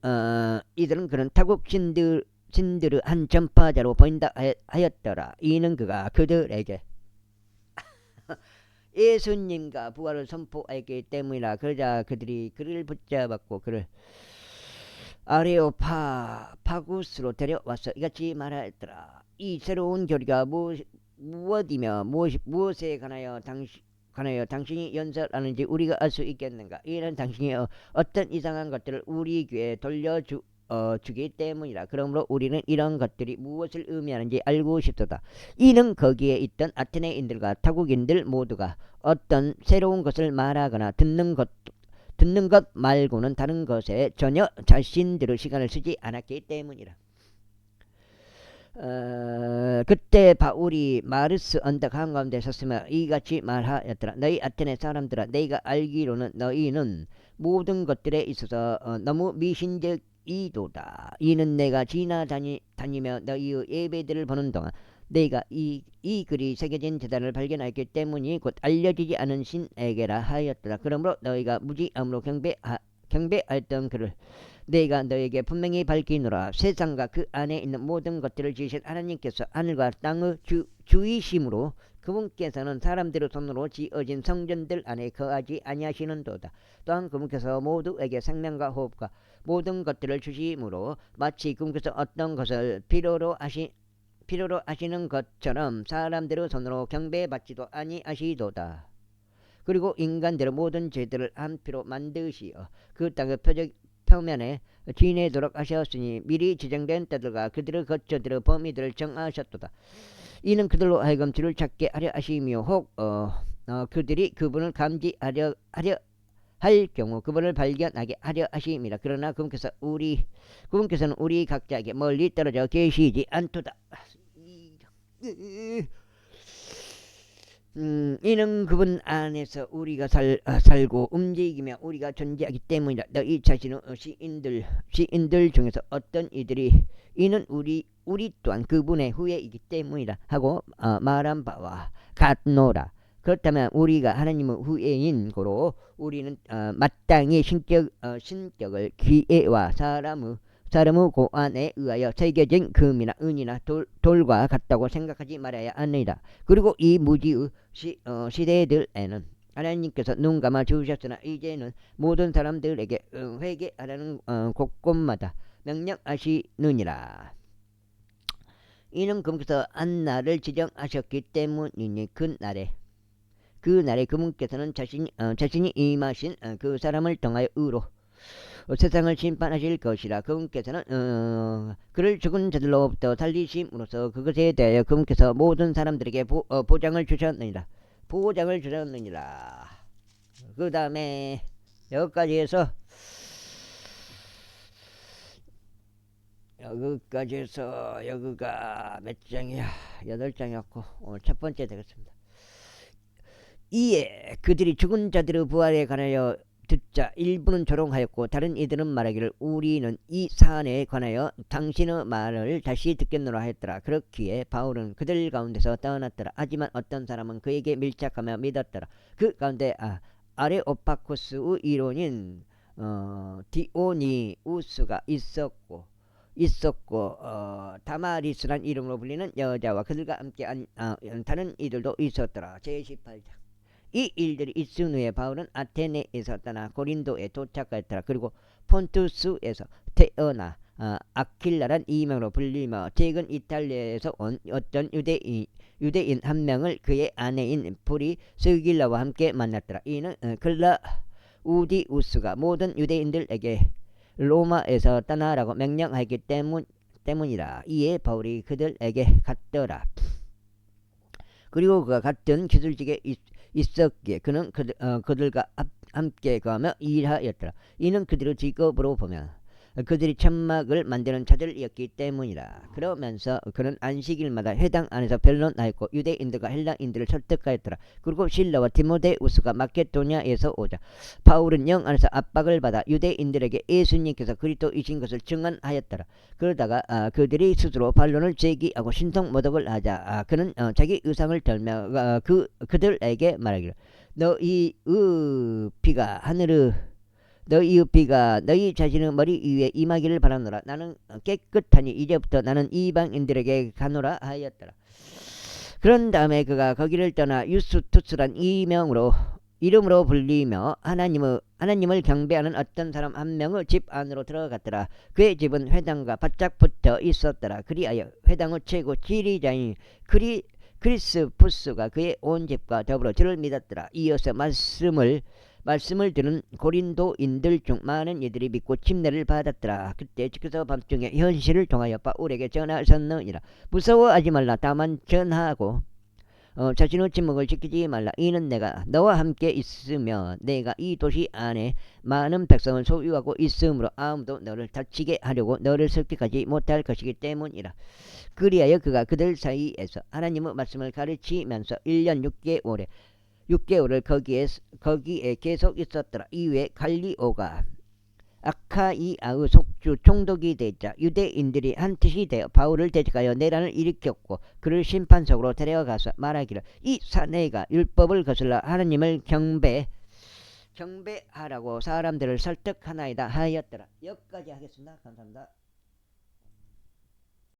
그런 타국 신들의 한 전파자로 보인다 하였더라. 이는 그가 그들에게 예수님과 부활을 선포하였기 때문이라. 그러자 그들이 그를 붙잡았고 그를 아레오파구스로 데려와서 이같이 말하였더라. 이 새로운 교리가 무엇이며 무엇에 관하여 당신이 연설하는지 우리가 알 수 있겠는가? 이는 당신이 어떤 이상한 것들을 우리 귀에 돌려주기 때문이라. 그러므로 우리는 이런 것들이 무엇을 의미하는지 알고 싶도다. 이는 거기에 있던 아테네인들과 타국인들 모두가 어떤 새로운 것을 말하거나 듣는 것 말고는 다른 것에 전혀 자신들의 시간을 쓰지 않았기 때문이라. 그때 바울이 마르스 언덕 한가운데 섰으며 이같이 말하였더라. 너희 아테네 사람들아, 너희가 알기로는 너희는 모든 것들에 있어서 너무 미신적이도다. 이는 내가 지나다니며 너희의 예배들을 보는 동안 너희가 이 글이 새겨진 제단을 발견하였기 때문이 곧 알려지지 않은 신에게라 하였더라. 그러므로 너희가 무지함으로 경배하였던 그를 내가 너에게 분명히 밝히노라. 세상과 그 안에 있는 모든 것들을 지으신 하나님께서 하늘과 땅의 주이심으로 그분께서는 사람들의 손으로 지어진 성전들 안에 거하지 아니하시는도다. 또한 그분께서 모두에게 생명과 호흡과 모든 것들을 주심으로 마치 그분께서 어떤 것을 필요로 하시는 것처럼 사람들의 손으로 경배받지도 아니하시도다. 그리고 인간들의 모든 죄들을 한 피로 만드시어 그 땅의 표면에 지내도록 하셨으니 미리 지정된 때들과 그들의 거처들의 범위들을 정하셨도다. 이는 그들로 하여금 주를 찾게 하려 하시며 혹 그들이 그분을 감지하려 할 경우 그분을 발견하게 하려 하심이라. 그러나 그분께서는 우리 각자에게 멀리 떨어져 계시지 않도다. 이는 그분 안에서 우리가 살고 움직이며 우리가 존재하기 때문이다. 너희 자신은 시인들 중에서 어떤 이들이 이는 우리 또한 그분의 후예이기 때문이다 하고 말한 바와 같노라. 그렇다면 우리가 하나님의 후예인 고로 우리는 마땅히 신격을 기회와 사람의 고안에 의하여 새겨진 금이나 은이나 돌과 같다고 생각하지 말아야 합니다. 그리고 이 무지의 시대들에는 하나님께서 눈 감아 주셨으나 이제는 모든 사람들에게 회개하라는 곳곳마다 명령하시느니라. 이는 그분께서 한 날을 지정하셨기 때문이니 그 날에 그분께서는 자신이 임하신 그 사람을 통하여 의로 세상을 심판하실 것이라. 그분께서는 그를 죽은 자들로부터 살리심으로써 그것에 대하여 그분께서 모든 사람들에게 보장을 주셨느니라. 그 다음에 여기까지 해서 여기가 몇 장이야? 8장이었고 오늘 첫 번째 되겠습니다. 이에 그들이 죽은 자들의 부활에 관하여 듣자 일부는 조롱하였고 다른 이들은 말하기를 우리는 이 사안에 관하여 당신의 말을 다시 듣겠노라 하였더라. 그렇기에 바울은 그들 가운데서 떠났더라. 하지만 어떤 사람은 그에게 밀착하며 믿었더라. 그 가운데 아레오파코스의 이론인 디오니우스가 있었고 다마리스란 이름으로 불리는 여자와 그들과 함께 다른 이들도 있었더라. 제18장. 이 일들이 있은 후에 바울은 아테네에서 떠나 고린도에 도착하였더라. 그리고 폰투스에서 태어나 아킬라란 이명으로 불리며 최근 이탈리아에서 온 어떤 유대인 한 명을 그의 아내인 프리스길라와 함께 만났더라. 이는 클라우디우스가 모든 유대인들에게 로마에서 떠나라고 명령하였기 때문이라. 이에 바울이 그들에게 갔더라. 그리고 그가 같은 기술직에 있었기에 그는 그들과 함께 가며 일하였더라. 이는 그들의 직업으로 보면 그들이 천막을 만드는 자들이었기 때문이라. 그러면서 그는 안식일마다 회당 안에서 변론하였고 유대인들과 헬라인들을 설득하였더라. 그리고 실라와 디모데우스가 마케도냐에서 오자 바울은 영 안에서 압박을 받아 유대인들에게 예수님께서 그리스도이신 것을 증언하였더라. 그러다가 그들이 스스로 반론을 제기하고 신성 모독을 하자 그는 자기 의상을 털며 그들에게 말하기를 너희의 피가 너희 자신의 머리 위에 임하기를 바라노라. 나는 깨끗하니 이제부터 나는 이방인들에게 가노라 하였더라. 그런 다음에 그가 거기를 떠나 유스투스란 이름으로 불리며 하나님을 경배하는 어떤 사람 한 명의 집 안으로 들어갔더라. 그의 집은 회당과 바짝 붙어 있었더라. 그리하여 회당의 최고 지리자인 크리스푸스가 그의 온 집과 더불어 저를 믿었더라. 이어서 말씀을 들은 고린도인들 중 많은 이들이 믿고 침례를 받았더라. 그때 주께서 밤중에 현실을 통하여 바울에게 전하셨느니라. 무서워하지 말라. 다만 전하고 자신의 침묵을 지키지 말라. 이는 내가 너와 함께 있으며 내가 이 도시 안에 많은 백성을 소유하고 있으므로 아무도 너를 다치게 하려고 너를 설득하지 못할 것이기 때문이라. 그리하여 그가 그들 사이에서 하나님의 말씀을 가르치면서 1년 6개월을 거기에 계속 있었더라. 이후에 갈리오가 아카이아의 속주 총독이 되자 유대인들이 한 뜻이 되어 바울을 대적하여 내란을 일으켰고 그를 심판석으로 데려가서 말하기를 이 사내가 율법을 거슬러 하나님을 경배하라고 사람들을 설득하나이다 하였더라. 여기까지 하겠습니다. 감사합니다.